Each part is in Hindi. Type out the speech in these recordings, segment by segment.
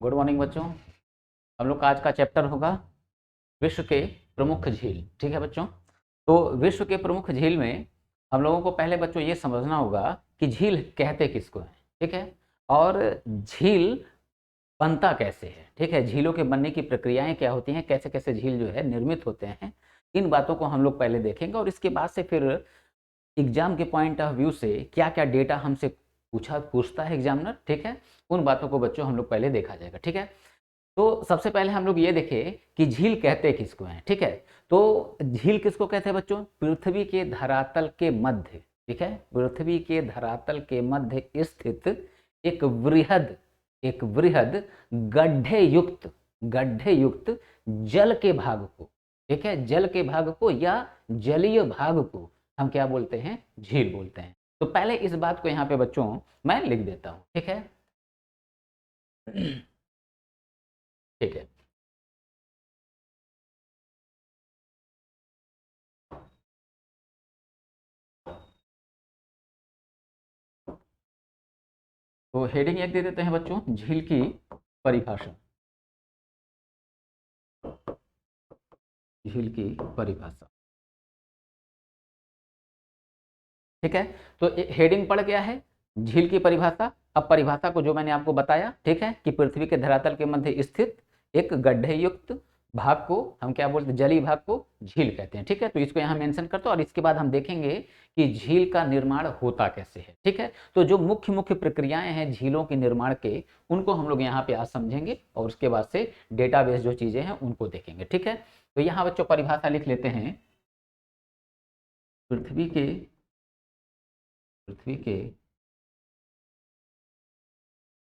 गुड मॉर्निंग बच्चों। हम लोग का आज का चैप्टर होगा विश्व के प्रमुख झील। ठीक है बच्चों। तो विश्व के प्रमुख झील में हम लोगों को पहले बच्चों ये समझना होगा कि झील कहते किसको हैं। ठीक है। और झील बनता कैसे है। ठीक है। झीलों के बनने की प्रक्रियाएं क्या होती हैं, कैसे कैसे झील जो है निर्मित होते हैं, इन बातों को हम लोग पहले देखेंगे और इसके बाद से फिर एग्जाम के पॉइंट ऑफ व्यू से क्या क्या डेटा हमसे पूछता है एग्जामिनर। ठीक है। उन बातों को बच्चों हम लोग पहले देखा जाएगा। ठीक है। तो सबसे पहले हम लोग ये देखें कि झील कहते किसको हैं। ठीक है। तो झील किसको कहते हैं बच्चों? पृथ्वी के धरातल के मध्य, ठीक है, पृथ्वी के धरातल के मध्य स्थित एक वृहद गड्ढे युक्त जल के भाग को, ठीक है, जल के भाग को या जलीय भाग को हम क्या बोलते हैं? झील बोलते हैं। तो पहले इस बात को यहाँ पे बच्चों मैं लिख देता हूँ। ठीक है। ठीक है। तो हेडिंग एक दे देते हैं बच्चों, झील की परिभाषा। झील की परिभाषा। ठीक है। तो हेडिंग पड़ गया है झील की परिभाषा। अब परिभाषा को जो मैंने आपको बताया, ठीक है, कि पृथ्वी के धरातल के मध्य स्थित एक गड्ढे युक्त भाग को हम क्या बोलते हैं? जलीय भाग को झील कहते हैं। ठीक है। तो इसको यहाँ मेंशन करते हैं और इसके बाद हम देखेंगे कि झील का निर्माण होता कैसे है। ठीक है। तो जो मुख्य मुख्य प्रक्रियाएं हैं झीलों के निर्माण के, उनको हम लोग यहाँ पे आज समझेंगे और उसके बाद से डेटाबेस जो चीजें हैं उनको देखेंगे। ठीक है। तो यहाँ बच्चों परिभाषा लिख लेते हैं। पृथ्वी के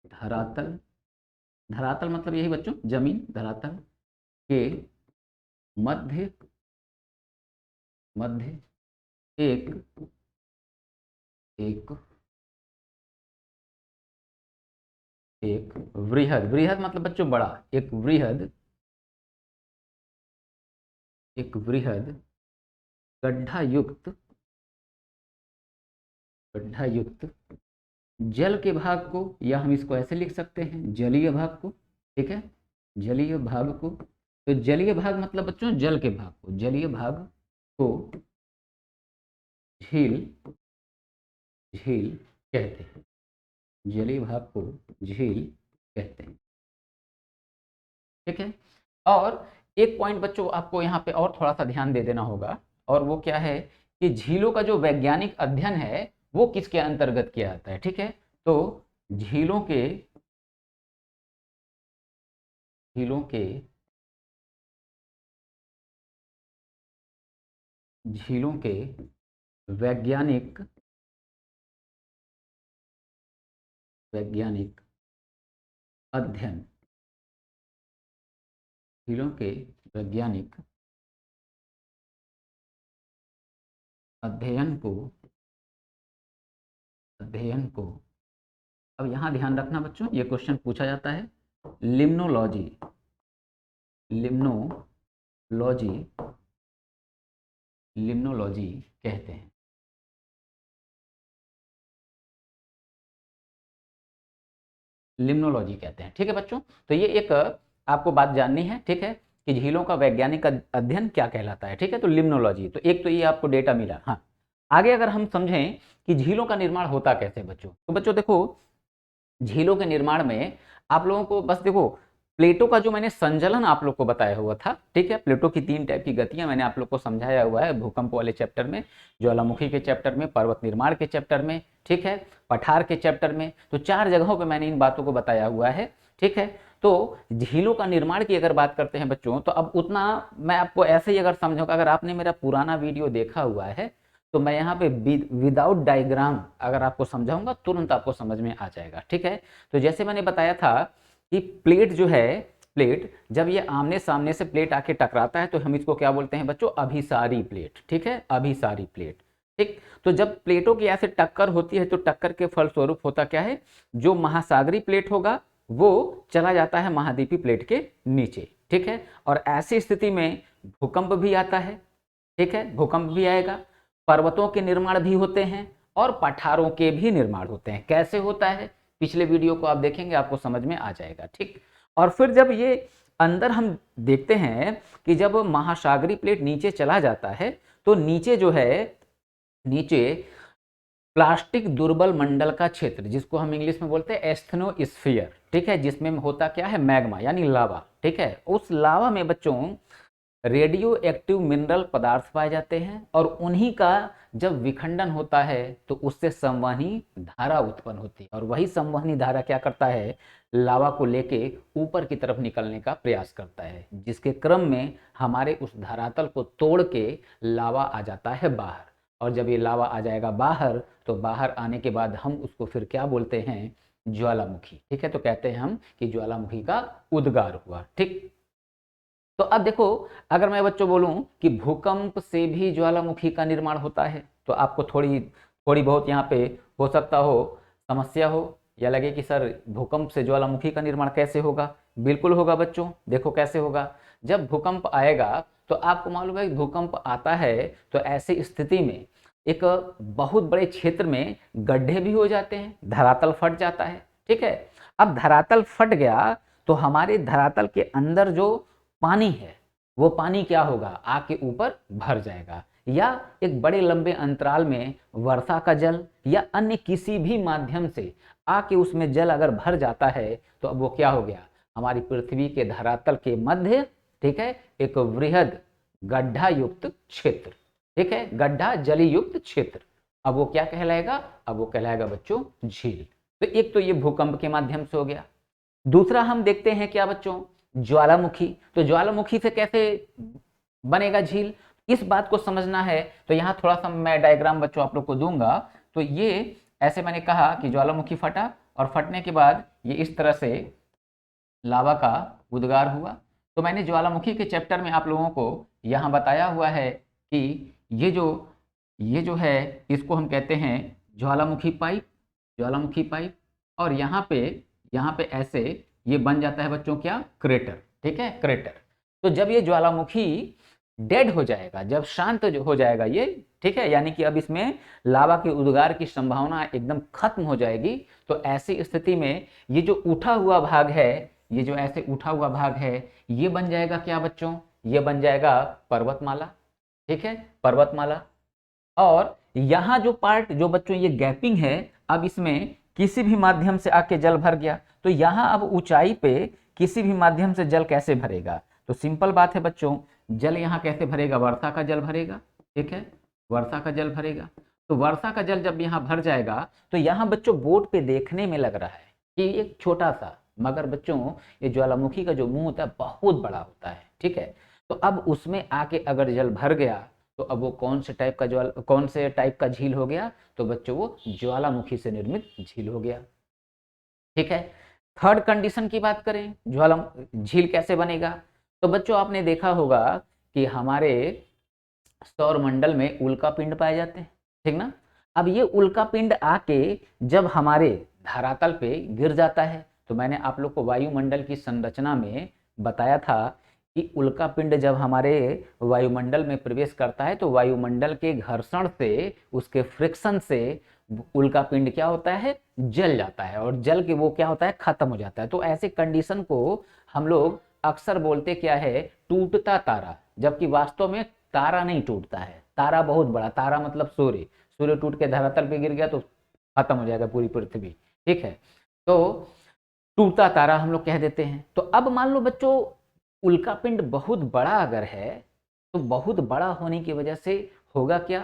धरातल, धरातल मतलब यही बच्चों जमीन, धरातल के मध्य मध्य एक एक एक वृहद, वृहद मतलब बच्चों बड़ा, एक वृहद गड्ढा युक्त जल के भाग को, या हम इसको ऐसे लिख सकते हैं जलीय भाग को। ठीक है। जलीय भाग को, तो जलीय भाग मतलब बच्चों जल के भाग को, जलीय भाग को झील झील कहते हैं। जलीय भाग को झील कहते हैं। ठीक है। और एक पॉइंट बच्चों आपको यहाँ पे और थोड़ा सा ध्यान दे देना होगा, और वो क्या है कि झीलों का जो वैज्ञानिक अध्ययन है वो किसके अंतर्गत किया जाता है। ठीक है। तो झीलों के झीलों के झीलों के वैज्ञानिक वैज्ञानिक अध्ययन, झीलों के वैज्ञानिक अध्ययन को अब यहाँ ध्यान रखना बच्चों, ये क्वेश्चन पूछा जाता है। लिम्नोलॉजी लिम्नोलॉजी लिम्नोलॉजी कहते हैं। लिम्नोलॉजी कहते हैं। ठीक है बच्चों। तो ये एक आपको बात जाननी है। ठीक है, कि झीलों का वैज्ञानिक अध्ययन क्या कहलाता है। ठीक है। तो लिम्नोलॉजी, तो एक तो ये आपको डेटा मिला। हाँ, आगे अगर हम समझें कि झीलों का निर्माण होता कैसे बच्चों, तो बच्चों देखो झीलों के निर्माण में आप लोगों को बस देखो, प्लेटों का जो मैंने संचलन आप लोग को बताया हुआ था। ठीक है। प्लेटों की 3 टाइप की गतियां मैंने आप लोग को समझाया हुआ है, भूकंप वाले चैप्टर में, ज्वालामुखी के चैप्टर में, पर्वत निर्माण के चैप्टर में, ठीक है, पठार के चैप्टर में। तो 4 जगहों पे मैंने इन बातों को बताया हुआ है। ठीक है। तो झीलों का निर्माण की अगर बात करते हैं बच्चों, तो अब उतना मैं आपको ऐसे ही अगर समझाऊंगा, अगर आपने मेरा पुराना वीडियो देखा हुआ है तो मैं यहाँ पे विदाउट डायग्राम अगर आपको समझाऊंगा तुरंत आपको समझ में आ जाएगा। ठीक है। तो जैसे मैंने बताया था कि प्लेट जो है, प्लेट जब ये आमने सामने से प्लेट आके टकराता है तो हम इसको क्या बोलते हैं बच्चों? अभिसारी प्लेट। ठीक है, अभिसारी प्लेट। ठीक। तो जब प्लेटों की ऐसे टक्कर होती है तो टक्कर के फलस्वरूप होता क्या है, जो महासागरीय प्लेट होगा वो चला जाता है महाद्वीपीय प्लेट के नीचे। ठीक है। और ऐसी स्थिति में भूकंप भी आता है। ठीक है, भूकंप भी आएगा, पर्वतों के निर्माण भी होते हैं और पठारों के भी निर्माण होते हैं। कैसे होता है, पिछले वीडियो को आप देखेंगे आपको समझ में आ जाएगा। ठीक। और फिर जब ये अंदर हम देखते हैं कि जब महासागरीय प्लेट नीचे चला जाता है तो नीचे जो है, नीचे प्लास्टिक दुर्बल मंडल का क्षेत्र, जिसको हम इंग्लिश में बोलते हैं एस्थेनोस्फीयर, ठीक है, जिसमें होता क्या है, मैग्मा यानी लावा, ठीक है। उस लावा में बच्चों रेडियो एक्टिव मिनरल पदार्थ पाए जाते हैं और उन्हीं का जब विखंडन होता है तो उससे संवहनी धारा उत्पन्न होती है, और वही संवहनी धारा क्या करता है, लावा को लेके ऊपर की तरफ निकलने का प्रयास करता है, जिसके क्रम में हमारे उस धरातल को तोड़ के लावा आ जाता है बाहर। और जब ये लावा आ जाएगा बाहर तो बाहर आने के बाद हम उसको फिर क्या बोलते हैं, ज्वालामुखी, ठीक है। तो कहते हैं हम कि ज्वालामुखी का उद्गार हुआ, ठीक। तो अब देखो, अगर मैं बच्चों बोलूं कि भूकंप से भी ज्वालामुखी का निर्माण होता है तो आपको थोड़ी थोड़ी बहुत यहाँ पे हो सकता हो समस्या हो या लगे कि सर भूकंप से ज्वालामुखी का निर्माण कैसे होगा। बिल्कुल होगा बच्चों, देखो कैसे होगा। जब भूकंप आएगा तो आपको मालूम है कि भूकंप आता है तो ऐसी स्थिति में एक बहुत बड़े क्षेत्र में गड्ढे भी हो जाते हैं, धरातल फट जाता है, ठीक है। अब धरातल फट गया तो हमारे धरातल के अंदर जो पानी है वो पानी क्या होगा, आके ऊपर भर जाएगा, या एक बड़े लंबे अंतराल में वर्षा का जल या अन्य किसी भी माध्यम से आके उसमें जल अगर भर जाता है तो अब वो क्या हो गया, हमारी पृथ्वी के धरातल के मध्य, ठीक है, एक वृहद गड्ढा युक्त क्षेत्र, ठीक है, गड्ढा जली युक्त क्षेत्र। अब वो क्या कहलाएगा, अब वो कहलाएगा बच्चों झील। तो एक तो ये भूकंप के माध्यम से हो गया। दूसरा हम देखते हैं क्या बच्चों, ज्वालामुखी। तो ज्वालामुखी से कैसे बनेगा झील, इस बात को समझना है तो यहाँ थोड़ा सा मैं डायग्राम बच्चों आप लोग को दूंगा। तो ये ऐसे मैंने कहा कि ज्वालामुखी फटा और फटने के बाद ये इस तरह से लावा का उद्गार हुआ। तो मैंने ज्वालामुखी के चैप्टर में आप लोगों को यहाँ बताया हुआ है कि ये जो है इसको हम कहते हैं ज्वालामुखी पाइप, ज्वालामुखी पाइप। और यहाँ पे ऐसे ये बन जाता है बच्चों क्या, क्रेटर, ठीक है, क्रेटर। तो जब ये ज्वालामुखी डेड हो जाएगा, जब शांत हो जाएगा ये, ठीक है, यानी कि अब इसमें लावा के उद्गार की संभावना एकदम खत्म हो जाएगी। तो ऐसी स्थिति में ये जो उठा हुआ भाग है, ये जो ऐसे उठा हुआ भाग है, ये बन जाएगा क्या बच्चों, ये बन जाएगा पर्वतमाला, ठीक है, पर्वतमाला। और यहाँ जो पार्ट जो बच्चों ये गैपिंग है, अब इसमें किसी भी माध्यम से आके जल भर गया तो यहाँ अब ऊंचाई पे किसी भी माध्यम से जल कैसे भरेगा, तो सिंपल बात है बच्चों, जल यहाँ कैसे भरेगा, वर्षा का जल भरेगा, ठीक है, वर्षा का जल भरेगा। तो वर्षा का जल जब यहाँ भर जाएगा तो यहाँ बच्चों बोर्ड पे देखने में लग रहा है कि एक छोटा सा, मगर बच्चों ये ज्वालामुखी का जो मुंह होता है बहुत बड़ा होता है, ठीक है। तो अब उसमें आके अगर जल भर गया तो अब वो कौन से टाइप का झील हो गया, तो बच्चों वो ज्वालामुखी से निर्मित झील हो गया, ठीक है। थर्ड कंडीशन की बात करें, झील कैसे बनेगा, तो बच्चों आपने देखा होगा कि हमारे सौरमंडल में उल्का पिंड पाए जाते हैं, ठीक ना। अब ये उल्का पिंड आके जब हमारे धरातल पे गिर जाता है, तो मैंने आप लोग को वायुमंडल की संरचना में बताया था कि उल्का पिंड जब हमारे वायुमंडल में प्रवेश करता है तो वायुमंडल के घर्षण से, उसके फ्रिक्शन से उल्का पिंड क्या होता है, जल जाता है, और जल के वो क्या होता है, खत्म हो जाता है। तो ऐसे कंडीशन को हम लोग अक्सर बोलते क्या है, टूटता तारा, जबकि वास्तव में तारा नहीं टूटता है, तारा बहुत बड़ा, तारा मतलब सूर्य, सूर्य टूट के धरातल पे गिर गया तो खत्म हो जाएगा पूरी पृथ्वी, ठीक है। तो टूटता तारा हम लोग कह देते हैं। तो अब मान लो बच्चों उल्का पिंड बहुत बड़ा अगर है तो बहुत बड़ा होने की वजह से होगा क्या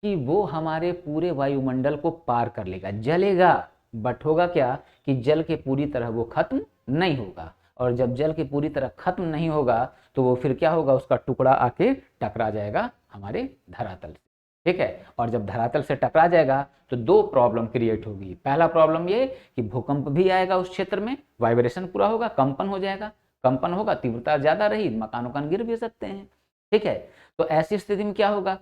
कि वो हमारे पूरे वायुमंडल को पार कर लेगा, जलेगा, बट होगा क्या कि जल के पूरी तरह वो खत्म नहीं होगा, और जब जल के पूरी तरह खत्म नहीं होगा तो वो फिर क्या होगा, उसका टुकड़ा आके टकरा जाएगा हमारे धरातल से, ठीक है। और जब धरातल से टकरा जाएगा तो दो प्रॉब्लम क्रिएट होगी। पहला प्रॉब्लम ये कि भूकंप भी आएगा उस क्षेत्र में, वाइब्रेशन पूरा होगा, कंपन हो जाएगा, कंपन होगा, तीव्रता ज्यादा रही, मकान उकान गिर भी सकते हैं, ठीक है। तो ऐसी स्थिति में क्या होगा,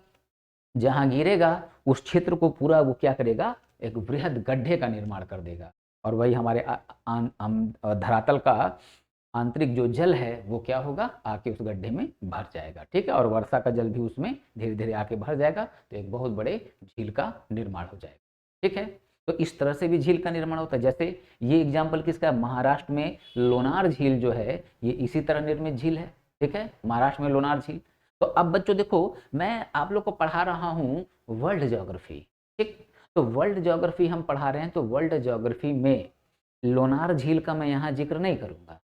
जहां गिरेगा उस क्षेत्र को पूरा वो क्या करेगा, एक वृहद गड्ढे का निर्माण कर देगा, और वही हमारे धरातल का आंतरिक जो जल है वो क्या होगा, आके उस गड्ढे में भर जाएगा, ठीक है। और वर्षा का जल भी उसमें धीरे धीरे आके भर जाएगा तो एक बहुत बड़े झील का निर्माण हो जाएगा, ठीक है। तो इस तरह से भी झील का निर्माण होता है। जैसे ये एग्जाम्पल किसका है, महाराष्ट्र में लोनार झील जो है ये इसी तरह निर्मित झील है, ठीक है, महाराष्ट्र में लोनार झील। तो अब बच्चों देखो, मैं आप लोग को पढ़ा रहा हूँ वर्ल्ड ज्योग्राफी, ठीक, तो वर्ल्ड ज्योग्राफी हम पढ़ा रहे हैं, तो वर्ल्ड ज्योग्राफी में लोनार झील का मैं यहाँ जिक्र नहीं करूँगा,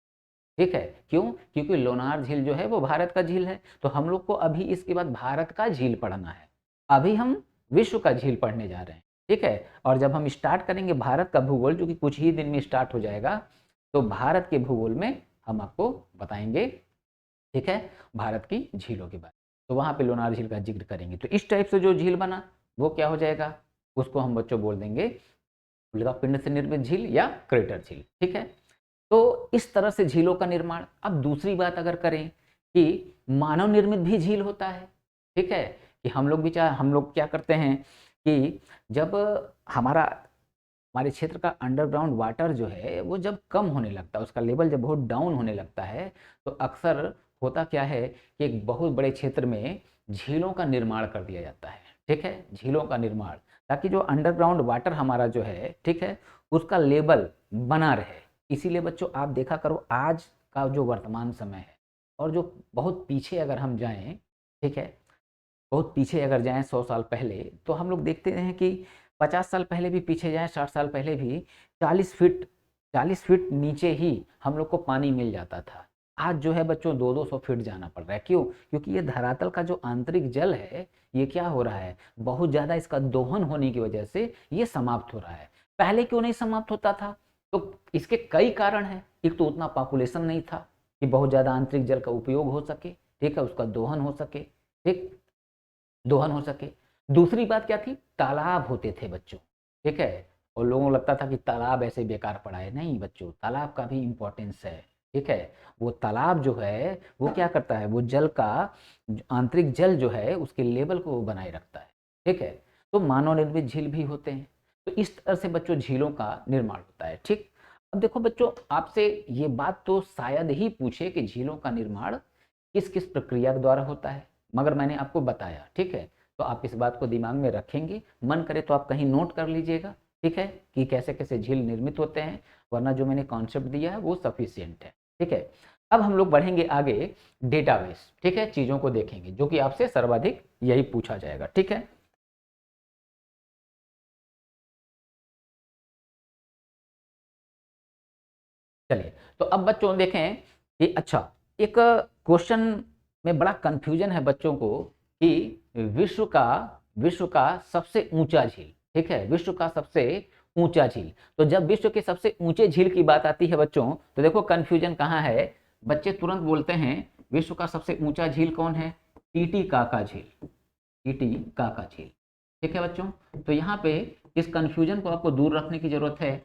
ठीक है, क्यों, क्योंकि लोनार झील जो है वो भारत का झील है, तो हम लोग को अभी इसके बाद भारत का झील पढ़ना है, अभी हम विश्व का झील पढ़ने जा रहे हैं, ठीक है। और जब हम स्टार्ट करेंगे भारत का भूगोल, जो कि कुछ ही दिन में स्टार्ट हो जाएगा, तो भारत के भूगोल में हम आपको बताएंगे, ठीक है, भारत की झीलों के बारे में, तो वहां पे लोनार झील का जिक्र करेंगे। तो इस टाइप से जो झील बना वो क्या हो जाएगा, उसको हम बच्चों बोल देंगे उल्का पिंड से निर्मित झील या क्रेटर झील, ठीक है। तो इस तरह से झीलों का निर्माण। अब दूसरी बात अगर करें कि मानव निर्मित भी झील होता है, ठीक है, कि हम लोग क्या करते हैं कि जब हमारा हमारे क्षेत्र का अंडरग्राउंड वाटर जो है वो जब कम होने लगता है, उसका लेवल जब बहुत डाउन होने लगता है, तो अक्सर होता क्या है कि एक बहुत बड़े क्षेत्र में झीलों का निर्माण कर दिया जाता है, ठीक है, झीलों का निर्माण, ताकि जो अंडरग्राउंड वाटर हमारा जो है, ठीक है, उसका लेवल बना रहे। इसीलिए बच्चों आप देखा करो, आज का जो वर्तमान समय है और जो बहुत पीछे अगर हम जाएं, ठीक है, बहुत पीछे अगर जाएं 100 साल पहले, तो हम लोग देखते हैं कि 50 साल पहले भी पीछे जाएं, 60 साल पहले भी 40 फीट 40 फीट नीचे ही हम लोग को पानी मिल जाता था। आज जो है बच्चों 200-200 फीट जाना पड़ रहा है, क्यों, क्योंकि ये धरातल का जो आंतरिक जल है ये क्या हो रहा है, बहुत ज़्यादा इसका दोहन होने की वजह से ये समाप्त हो रहा है। पहले क्यों नहीं समाप्त होता था, तो इसके कई कारण हैं। एक तो उतना पॉपुलेशन नहीं था कि बहुत ज़्यादा आंतरिक जल का उपयोग हो सके, ठीक है, उसका दोहन हो सके, ठीक, दोहन हो सके। दूसरी बात क्या थी, तालाब होते थे बच्चों, ठीक है, और लोगों को लगता था कि तालाब ऐसे बेकार पड़ा है, नहीं बच्चों, तालाब का भी इम्पोर्टेंस है, ठीक है। वो तालाब जो है वो क्या करता है, वो जल का आंतरिक जल जो है उसके लेवल को वो बनाए रखता है, ठीक है। तो मानव निर्मित झील भी होते हैं। तो इस तरह से बच्चों झीलों का निर्माण होता है, ठीक। अब देखो बच्चों, आपसे ये बात तो शायद ही पूछे कि झीलों का निर्माण किस किस प्रक्रिया के द्वारा होता है, मगर मैंने आपको बताया, ठीक है, तो आप इस बात को दिमाग में रखेंगे, मन करे तो आप कहीं नोट कर लीजिएगा, ठीक है, कि कैसे कैसे झील निर्मित होते हैं, वरना जो मैंने कॉन्सेप्ट दिया है वो सफिशियंट है, ठीक है। अब हम लोग बढ़ेंगे आगे डेटाबेस, ठीक है, चीजों को देखेंगे जो कि आपसे सर्वाधिक यही पूछा जाएगा, ठीक है। चलिए, तो अब बच्चों देखें कि अच्छा, एक क्वेश्चन में बड़ा कंफ्यूजन है बच्चों को कि विश्व का सबसे ऊंचा झील, ठीक है, विश्व का सबसे ऊंचा झील। तो जब विश्व के सबसे ऊंचे झील की बात आती है बच्चों, तो देखो कंफ्यूजन कहाँ है, बच्चे तुरंत बोलते हैं विश्व का सबसे ऊंचा झील कौन है, टीटी काका झील, टीटी काका झील, ठीक है बच्चों। तो यहाँ पे इस कंफ्यूजन को आपको दूर रखने की जरूरत है,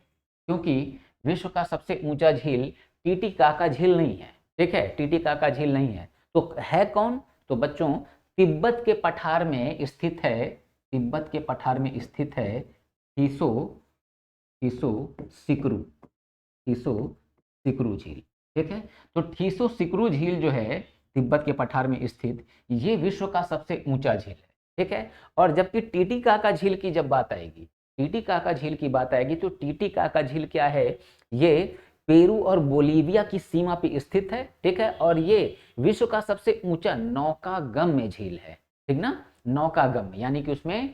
क्योंकि विश्व का सबसे ऊंचा झील टीटी काका झील नहीं है, ठीक है, टीटी काका झील नहीं है, तो है कौन, तो बच्चों तिब्बत के पठार में स्थित है, तिब्बत के पठार में स्थित है टीसो टीसो सिकरू, ठीसो सिकरू झील, ठीक है। तो ठीसो सिकरू झील जो है तिब्बत के पठार में स्थित, ये विश्व का सबसे ऊंचा झील है, ठीक है। और जबकि टीटीकाका झील की जब बात आएगी, टीटीकाका झील की बात आएगी, तो टीटीकाका झील क्या है, ये पेरू और बोलीविया की सीमा पे स्थित है, ठीक है, और ये विश्व का सबसे ऊंचा नौकागम्य झील है, ठीक ना, नौकागम्य यानी कि उसमें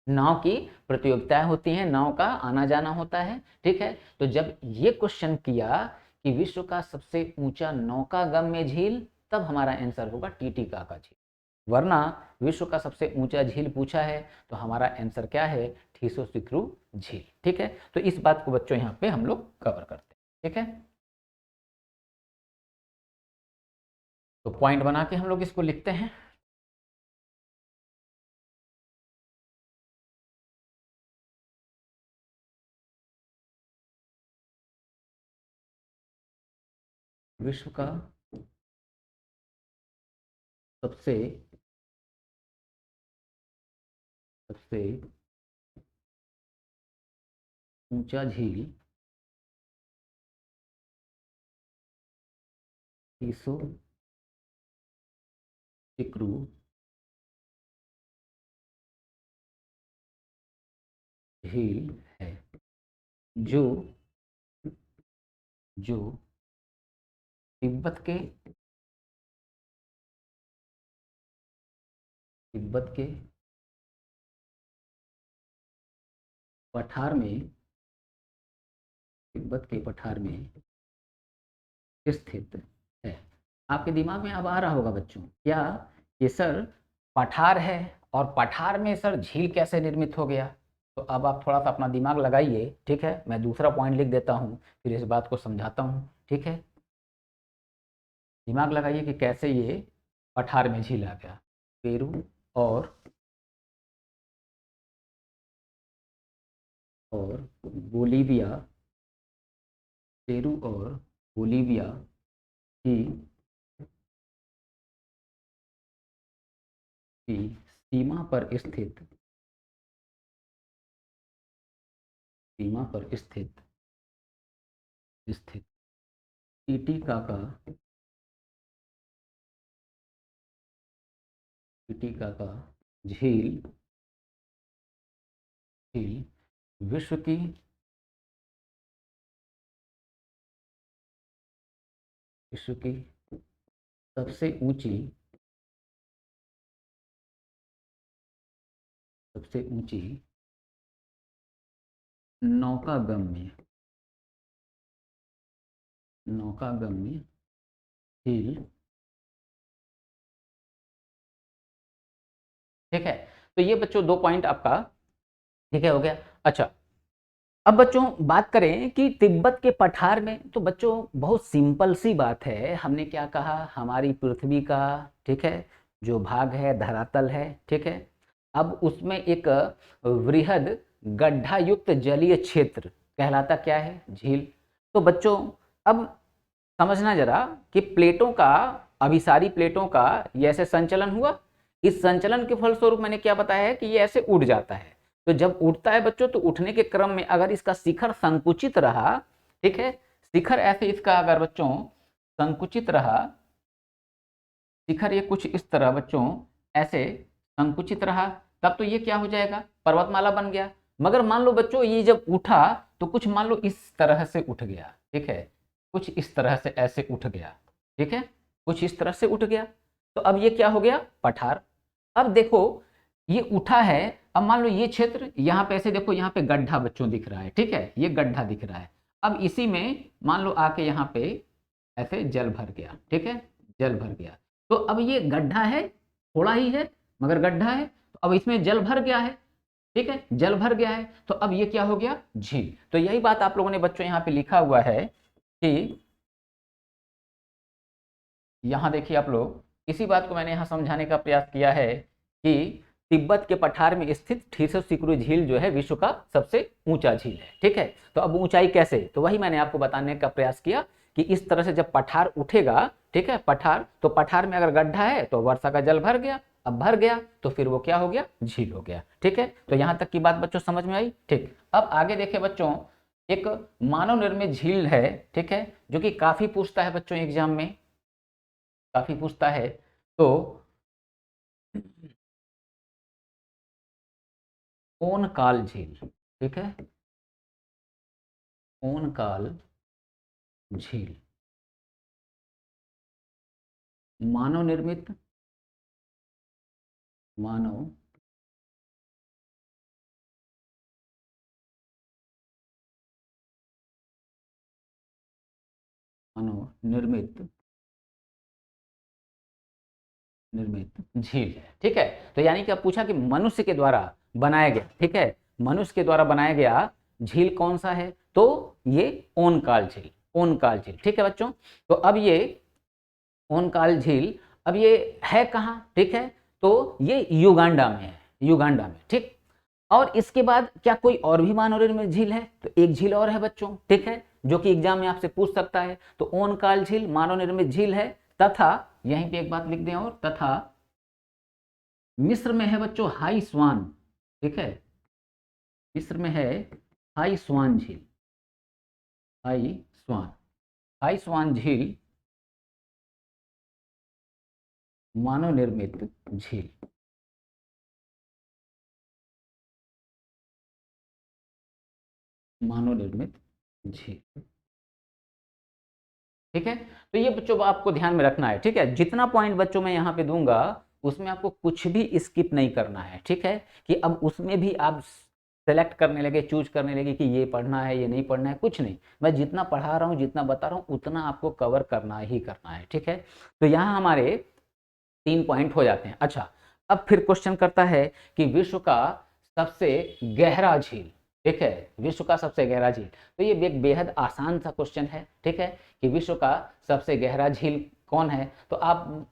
नाव की प्रतियोगिताएं होती हैं, नाव का आना जाना होता है, ठीक है। तो जब ये क्वेश्चन किया कि विश्व का सबसे ऊंचा नौकागम्य झील, तब हमारा आंसर होगा टीटीकाका झील, वरना विश्व का सबसे ऊंचा झील पूछा है तो हमारा आंसर क्या है, ठीसो झील, ठीक है। तो इस बात को बच्चों यहाँ पे हम लोग कवर करते हैं, ठीक है। तो पॉइंट बना के हम लोग इसको लिखते हैं। विश्व का सबसे सबसे ऊंचा झील टीसो सिक्रू झील जो जो तिब्बत के पठार में तिब्बत के पठार में स्थित है। आपके दिमाग में अब आ रहा होगा बच्चों क्या ये सर पठार है, और पठार में सर झील कैसे निर्मित हो गया? तो अब आप थोड़ा सा अपना दिमाग लगाइए, ठीक है। मैं दूसरा पॉइंट लिख देता हूँ, फिर इस बात को समझाता हूँ, ठीक है। दिमाग लगाइए कि कैसे ये पठार में झील आ गया। पेरू और बोलीविया, पेरू और बोलीविया की सीमा पर स्थित स्थित टिटिकाका टिटिकाका झील झील विश्व की सबसे ऊंची नौकागम्य झील, ठीक है। तो ये बच्चों दो पॉइंट आपका ठीक है हो गया। अच्छा, अब बच्चों बात करें कि तिब्बत के पठार में, तो बच्चों बहुत सिंपल सी बात है। हमने क्या कहा, हमारी पृथ्वी का, ठीक है, जो भाग है धरातल है, ठीक है। अब उसमें एक वृहद गड्ढा युक्त जलीय क्षेत्र कहलाता क्या है, झील। तो बच्चों अब समझना जरा कि प्लेटों का, अभिसारी प्लेटों का ये ऐसे संचलन हुआ, इस संचलन के फलस्वरूप मैंने क्या बताया है कि ये ऐसे उड़ जाता है। तो जब उठता है बच्चों, तो उठने के क्रम में अगर इसका शिखर संकुचित रहा, ठीक है, शिखर ऐसे इसका अगर बच्चों संकुचित रहा, शिखर ये कुछ इस तरह बच्चों ऐसे संकुचित रहा, तब तो ये क्या हो जाएगा, पर्वतमाला बन गया। मगर मान लो बच्चों ये जब उठा, तो कुछ मान लो इस तरह से उठ गया, ठीक है, कुछ इस तरह से ऐसे उठ गया, ठीक है, कुछ इस तरह से उठ गया। तो अब ये क्या हो गया, पठार। अब देखो ये उठा है, अब मान लो ये क्षेत्र यहाँ पे ऐसे देखो, यहाँ पे गड्ढा बच्चों दिख रहा है, ठीक है, ये गड्ढा दिख रहा है। अब इसी में मान लो आके यहाँ पे ऐसे जल भर गया, ठीक है, जल भर गया। तो अब ये गड्ढा है, थोड़ा ही है मगर गड्ढा है, तो अब इसमें जल भर गया है, ठीक है, जल भर गया है, तो अब ये क्या हो गया, झील। तो यही बात आप लोगों ने बच्चों यहाँ पे लिखा हुआ है कि यहाँ देखिए आप लोग, इसी बात को मैंने यहाँ समझाने का प्रयास किया है कि तिब्बत के पठार में स्थित ठीसो झील जो है विश्व का सबसे ऊंचा झील है, ठीक है। तो अब ऊंचाई कैसे, तो वही मैंने आपको बताने का प्रयास किया कि इस तरह से जब पठार उठेगा, ठीक है, पठार, तो पठार में अगर गड्ढा है तो वर्षा का जल भर गया, अब भर गया तो फिर वो क्या हो गया, झील हो गया, ठीक है। तो यहाँ तक की बात बच्चों समझ में आई, ठीक। अब आगे देखे बच्चों, एक मानव निर्मित झील है, ठीक है, जो कि काफी पूछता है बच्चों एग्जाम में, काफी पूछता है। तो ओनकाल झील, ठीक है, ओनकाल झील मानव निर्मित, मानव मानव निर्मित झील है, ठीक है। तो यानी कि अब पूछा कि मनुष्य के द्वारा बनाया गया, ठीक है, मनुष्य के द्वारा बनाया गया झील कौन सा है, तो ये ओनकाल झील, ओनकाल झील, ठीक है बच्चों। तो अब ये ओनकाल झील, अब ये है कहाँ, ठीक है, तो ये युगांडा में है, युगांडा में, ठीक। और इसके बाद क्या कोई और भी मानव निर्मित झील है, तो एक झील और है बच्चों, ठीक है, जो कि एग्जाम में आपसे पूछ सकता है। तो ओनकाल झील मानव निर्मित झील है, तथा यहीं पे एक बात लिख दें, और तथा मिस्र में है बच्चों हाई स्वान, ठीक है, मिस्र में है हाई स्वान झील, हाई स्वान, हाई स्वान झील मानव निर्मित झील, मानव निर्मित झील। ठीक है, तो ये बच्चों आपको ध्यान में रखना है। ठीक है, जितना पॉइंट बच्चों मैं यहाँ पे दूंगा उसमें आपको कुछ भी स्किप नहीं करना है। ठीक है, कि अब उसमें भी आप सेलेक्ट करने लगे, चूज करने लगे कि ये पढ़ना है ये नहीं पढ़ना है, कुछ नहीं। मैं जितना पढ़ा रहा हूँ जितना बता रहा हूँ उतना आपको कवर करना ही करना है। ठीक है, तो यहाँ हमारे 3 पॉइंट हो जाते हैं। अच्छा, अब फिर क्वेश्चन करता है कि विश्व का सबसे गहरा झील। ठीक है, विश्व का सबसे गहरा झील, तो ये एक बेहद आसान सा क्वेश्चन है। ठीक है, कि विश्व का सबसे गहरा झील कौन है। तो आप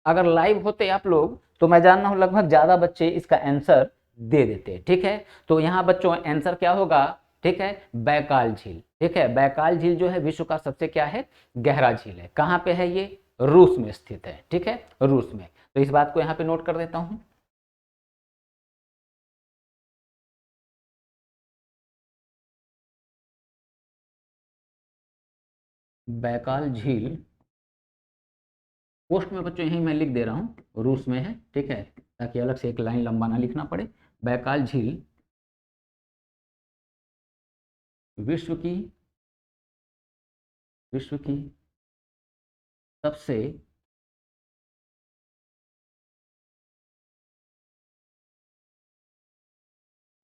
अगर लाइव होते आप लोग तो मैं जानना हूं लगभग ज्यादा बच्चे इसका आंसर दे देते। ठीक है, तो यहाँ बच्चों आंसर क्या होगा। ठीक है, बैकाल झील। ठीक है, बैकाल झील जो है विश्व का सबसे क्या है, गहरा झील है। कहाँ पे है ये, रूस में स्थित है। ठीक है, रूस में। तो इस बात को यहाँ पे नोट कर देता हूं। बैकाल झील पोस्ट में बच्चों यही मैं लिख दे रहा हूँ, रूस में है। ठीक है, ताकि अलग से एक लाइन लंबा ना लिखना पड़े। बैकाल झील विश्व की सबसे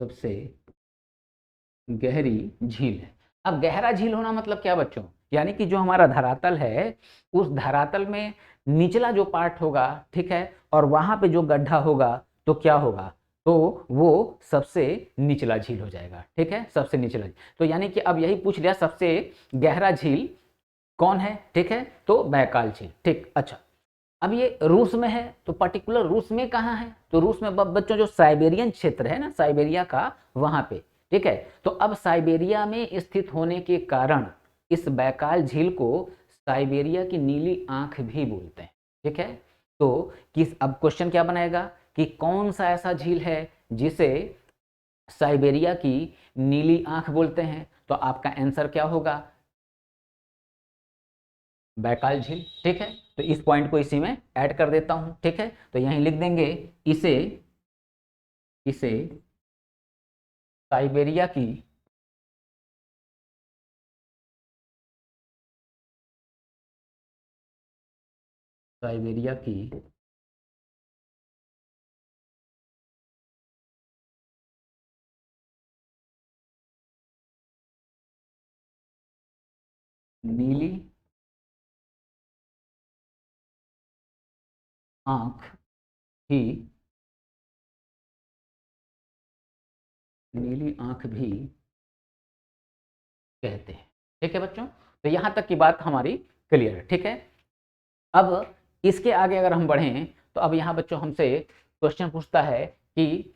सबसे गहरी झील है। अब गहरा झील होना मतलब क्या बच्चों, यानी कि जो हमारा धरातल है उस धरातल में निचला जो पार्ट होगा, ठीक है, और वहां पे जो गड्ढा होगा तो क्या होगा, तो वो सबसे निचला झील हो जाएगा। ठीक है, सबसे निचला झील। तो यानी कि अब यही पूछ लिया सबसे गहरा झील कौन है। ठीक है, तो बैकाल झील। ठीक, अच्छा, अब ये रूस में है तो पर्टिकुलर रूस में कहाँ है, तो रूस में बच्चों जो साइबेरियन क्षेत्र है ना, साइबेरिया का, वहां पे। ठीक है, तो अब साइबेरिया में स्थित होने के कारण इस बैकाल झील को साइबेरिया की नीली आंख भी बोलते हैं। ठीक है, तो किस, अब क्वेश्चन क्या बनाएगा कि कौन सा ऐसा झील है जिसे साइबेरिया की नीली आंख बोलते हैं, तो आपका आंसर क्या होगा, बैकाल झील। ठीक है, तो इस पॉइंट को इसी में ऐड कर देता हूं। ठीक है, तो यहीं लिख देंगे, इसे इसे साइबेरिया की साइबेरिया की नीली आंख ही नीली आंख भी कहते हैं। ठीक है बच्चों, तो यहां तक की बात हमारी क्लियर है। ठीक है, अब इसके आगे अगर हम बढ़ें तो अब यहाँ बच्चों हमसे क्वेश्चन पूछता है कि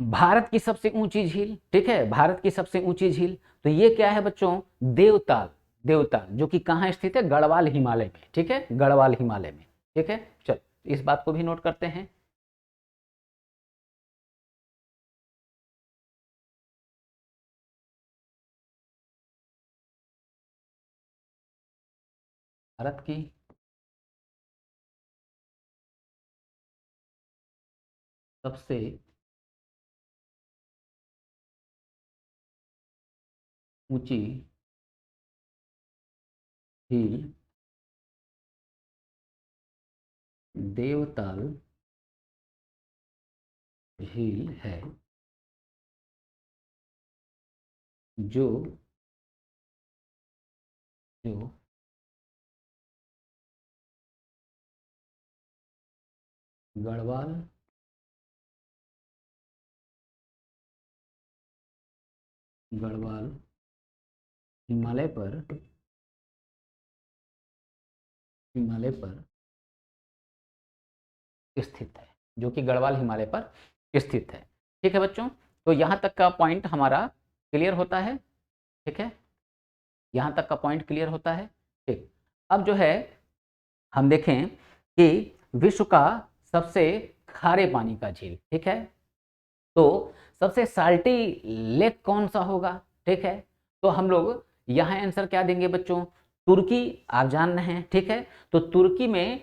भारत की सबसे ऊंची झील। ठीक है, भारत की सबसे ऊंची झील, तो ये क्या है बच्चों, देवताल। देवताल जो कि कहाँ स्थित है, गढ़वाल हिमालय में। ठीक है, गढ़वाल हिमालय में। ठीक है, चलो इस बात को भी नोट करते हैं। भारत की सबसे ऊंची झील देवताल झील है, जो जो गढ़वाल गढ़वाल हिमालय पर हिमालय पर स्थित है, जो कि गढ़वाल हिमालय पर स्थित है। ठीक है बच्चों, तो यहाँ तक का पॉइंट हमारा क्लियर होता है। ठीक है, यहाँ तक का पॉइंट क्लियर होता है। ठीक, अब जो है हम देखें कि विश्व का सबसे खारे पानी का झील। ठीक है, तो सबसे साल्टी लेक कौन सा होगा। ठीक है, तो हम लोग यहाँ आंसर क्या देंगे बच्चों, तुर्की, आप जान रहे हैं। ठीक है, तो तुर्की में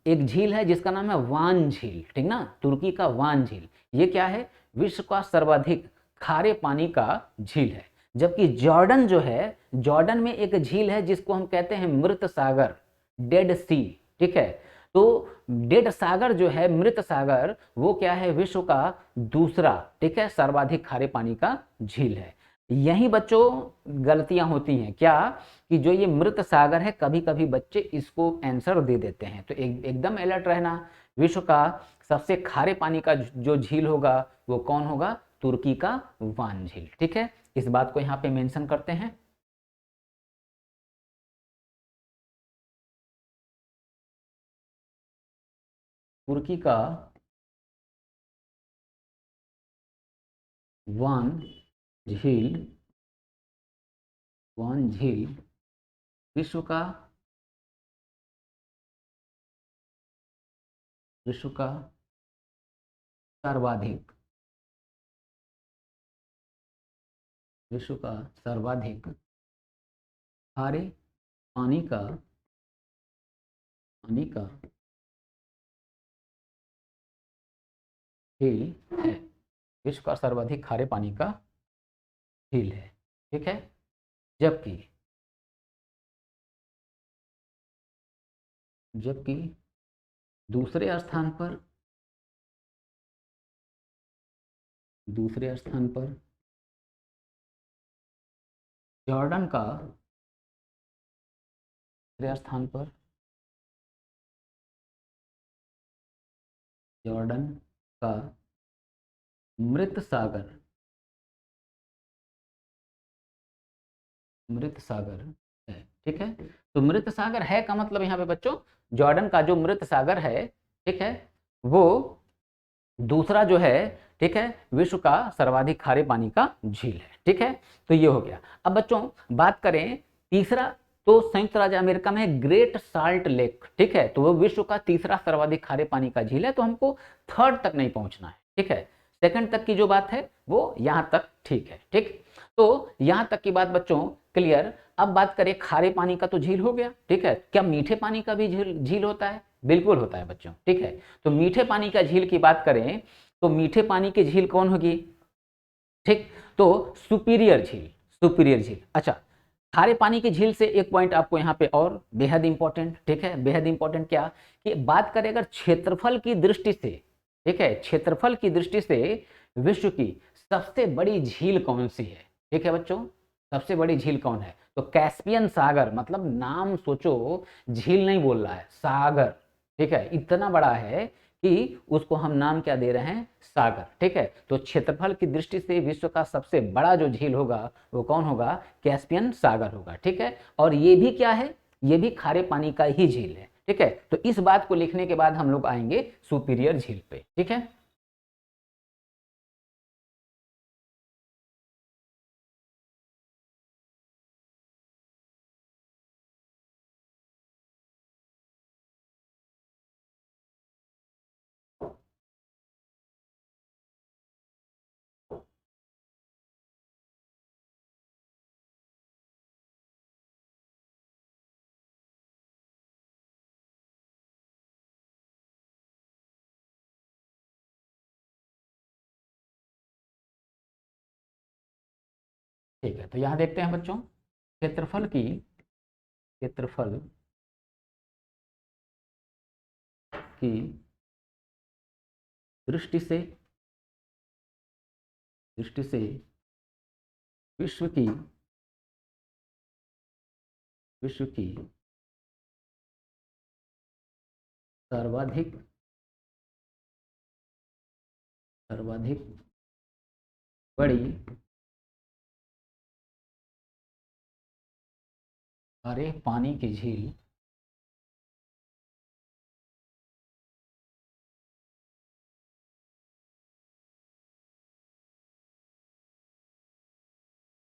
एक झील है जिसका नाम है वान झील। ठीक ना, तुर्की का वान झील, ये क्या है, विश्व का सर्वाधिक खारे पानी का झील है। जबकि जॉर्डन जो है, जॉर्डन में एक झील है जिसको हम कहते हैं मृत सागर, डेड सी, ठीक है। तो डेड सागर जो है, मृत सागर, वो क्या है, विश्व का दूसरा, ठीक है, सर्वाधिक खारे पानी का झील है। यही बच्चों गलतियां होती हैं क्या, कि जो ये मृत सागर है, कभी कभी बच्चे इसको आंसर दे देते हैं। तो एकदम अलर्ट रहना। विश्व का सबसे खारे पानी का जो झील होगा वो कौन होगा, तुर्की का वान झील, ठीक है। इस बात को यहाँ पे मेंशन करते हैं। तुर्की का वान झील, वान झील विश्व का, विश्व का सर्वाधिक, विश्व का सर्वाधिक खारे पानी का, पानी का झील है। विश्व का सर्वाधिक खारे पानी का झील है, ठीक है। जबकि जबकि दूसरे स्थान पर, दूसरे स्थान पर जॉर्डन का, दूसरे स्थान पर जॉर्डन का मृत सागर, मृत सागर है, ठीक है। तो मृत सागर है का मतलब यहाँ पे बच्चों, जॉर्डन का जो मृत सागर है, ठीक है, वो दूसरा जो है, ठीक है, विश्व का सर्वाधिक खारे पानी का झील है, ठीक है। तो ये हो गया। अब बच्चों बात करें तीसरा, तो संयुक्त राज्य अमेरिका में ग्रेट साल्ट लेक, ठीक है, तो वो विश्व का तीसरा सर्वाधिक खारे पानी का झील है। तो हमको थर्ड तक नहीं पहुंचना है, ठीक है। सेकंड तक की जो बात है वो यहां तक ठीक है, ठीक। तो यहां तक की बात बच्चों क्लियर। अब बात करें खारे पानी का, तो झील हो गया, ठीक है। क्या मीठे पानी का भी झील होता है? बिल्कुल होता है बच्चों, ठीक है। तो मीठे पानी का झील की बात करें तो मीठे पानी की झील कौन होगी, ठीक। तो सुपीरियर झील, सुपीरियर झील। अच्छा, खारे पानी की झील से एक पॉइंट आपको यहाँ पे और बेहद इंपॉर्टेंट, ठीक है, बेहद इंपॉर्टेंट क्या, कि बात करें अगर क्षेत्रफल की दृष्टि से, ठीक है, क्षेत्रफल की दृष्टि से विश्व की सबसे बड़ी झील कौन सी है, ठीक है बच्चों, सबसे बड़ी झील कौन है? तो कैस्पियन सागर, मतलब नाम सोचो, झील नहीं बोल रहा है, सागर, ठीक है, इतना बड़ा है कि उसको हम नाम क्या दे रहे हैं, सागर, ठीक है। तो क्षेत्रफल की दृष्टि से विश्व का सबसे बड़ा जो झील होगा वो कौन होगा, कैस्पियन सागर होगा, ठीक है। और ये भी क्या है, ये भी खारे पानी का ही झील है, ठीक है। तो इस बात को लिखने के बाद हम लोग आएंगे सुपीरियर झील पे, ठीक है। ठीक है, तो यहाँ देखते हैं बच्चों, क्षेत्रफल की, क्षेत्रफल की दृष्टि से, दृष्टि से विश्व की, विश्व की सर्वाधिक, सर्वाधिक बड़ी खारे पानी की झील,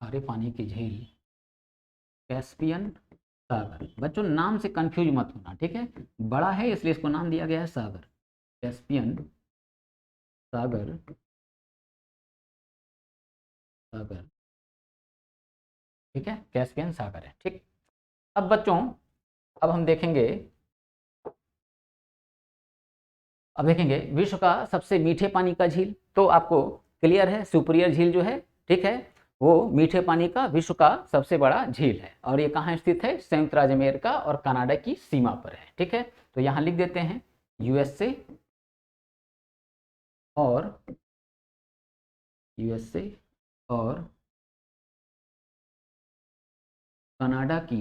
खारे पानी की झील कैस्पियन सागर। बच्चों नाम से कंफ्यूज मत होना, ठीक है, बड़ा है इसलिए इसको नाम दिया गया है सागर, कैस्पियन सागर, सागर, ठीक है, कैस्पियन सागर है, ठीक। अब बच्चों, अब हम देखेंगे, अब देखेंगे विश्व का सबसे मीठे पानी का झील। तो आपको क्लियर है। सुपीरियर झील जो है, ठीक है, वो मीठे पानी का विश्व का सबसे बड़ा झील है और ये कहाँ स्थित है? संयुक्त राज्य अमेरिका और कनाडा की सीमा पर है, ठीक है। तो यहाँ लिख देते हैं यूएसए और कनाडा की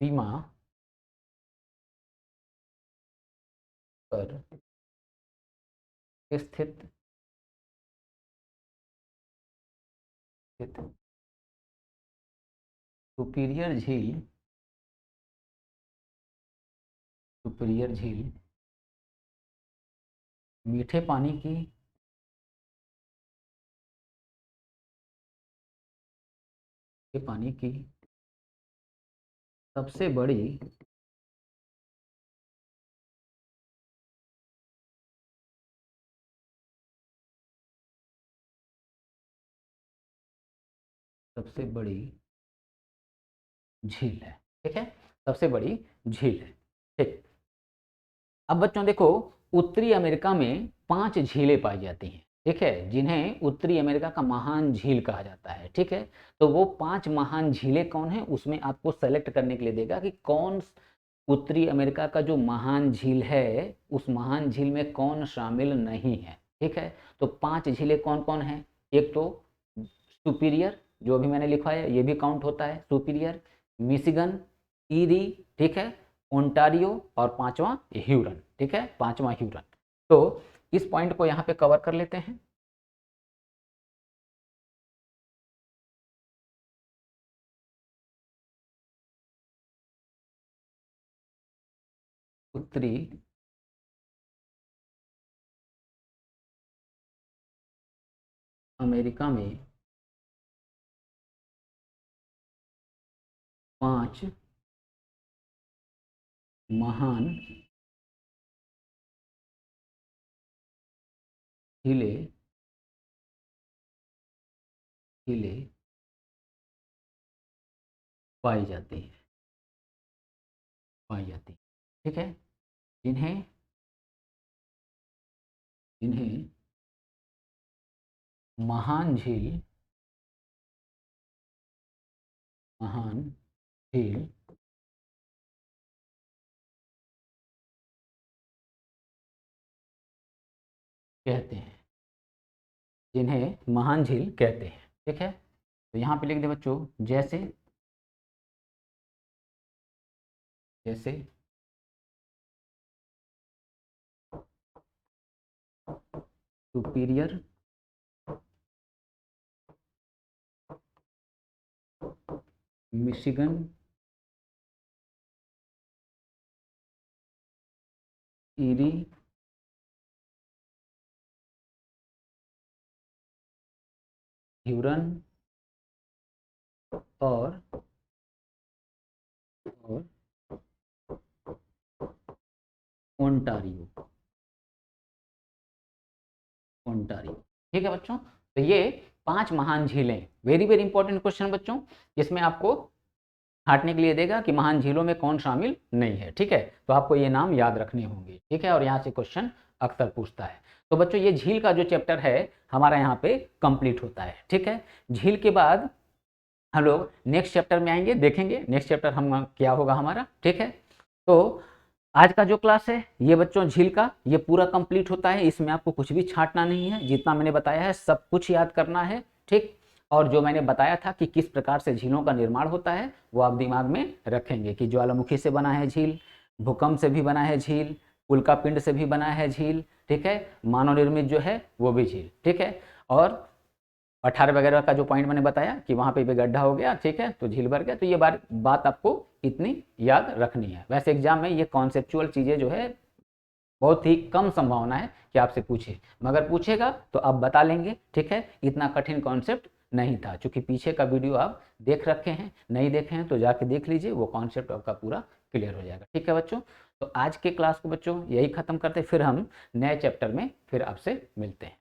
सीमा पर स्थित सुपीरियर झील मीठे पानी की सबसे बड़ी झील है, ठीक है, सबसे बड़ी झील है, ठीक। अब बच्चों देखो, उत्तरी अमेरिका में 5 झीलें पाई जाती हैं, ठीक है, जिन्हें उत्तरी अमेरिका का महान झील कहा जाता है, ठीक है। तो वो 5 महान झीलें कौन है, उसमें आपको सेलेक्ट करने के लिए देगा कि कौन उत्तरी अमेरिका का जो महान झील है उस महान झील में कौन शामिल नहीं है, ठीक है। तो 5 झीलें कौन कौन है? एक तो सुपीरियर, जो अभी मैंने लिखा है ये भी काउंट होता है, सुपीरियर, मिशिगन, ईरी, ठीक है, ओंटारियो और 5वां ह्यूरन, ठीक है, 5वां ह्यूरन। तो इस पॉइंट को यहाँ पे कवर कर लेते हैं। उत्तरी अमेरिका में 5 महान झीलें पाई जाती है, ठीक है, जिन्हें महान झील कहते हैं, ठीक है। तो यहाँ पे लिख दे बच्चों, जैसे सुपीरियर, मिशिगन, ईरी, ह्यूरन और ओंटारियो, ठीक है बच्चों। तो ये 5 महान झीलें, वेरी वेरी इंपॉर्टेंट क्वेश्चन बच्चों, जिसमें आपको छांटने के लिए देगा कि महान झीलों में कौन शामिल नहीं है, ठीक है। तो आपको ये नाम याद रखने होंगे, ठीक है, और यहाँ से क्वेश्चन अक्सर पूछता है। तो बच्चों ये झील का जो चैप्टर है हमारा यहाँ पे कंप्लीट होता है, ठीक है। झील के बाद हम लोग नेक्स्ट चैप्टर में आएंगे, देखेंगे नेक्स्ट चैप्टर हम क्या होगा हमारा, ठीक है। तो आज का जो क्लास है ये बच्चों झील का ये पूरा कंप्लीट होता है, इसमें आपको कुछ भी छांटना नहीं है, जितना मैंने बताया है सब कुछ याद करना है, ठीक। और जो मैंने बताया था कि किस प्रकार से झीलों का निर्माण होता है वो आप दिमाग में रखेंगे कि ज्वालामुखी से बना है झील, भूकंप से भी बना है झील, उल्कापिंड से भी बना है झील, ठीक है, मानव निर्मित जो है वो भी झील, ठीक है। और पठार वगैरह का जो पॉइंट मैंने बताया कि वहाँ पे भी गड्ढा हो गया, ठीक है, तो झील भर गया, तो ये बात आपको इतनी याद रखनी है। वैसे एग्जाम में ये कॉन्सेप्चुअल चीज़ें जो है बहुत ही कम संभावना है कि आपसे पूछे, मगर पूछेगा तो आप बता लेंगे, ठीक है। इतना कठिन कॉन्सेप्ट नहीं था, क्योंकि पीछे का वीडियो आप देख रखे हैं, नहीं देखे हैं तो जाके देख लीजिए, वो कॉन्सेप्ट आपका पूरा क्लियर हो जाएगा, ठीक है बच्चों। तो आज के क्लास को बच्चों यही खत्म करते, फिर हम नए चैप्टर में फिर आपसे मिलते हैं।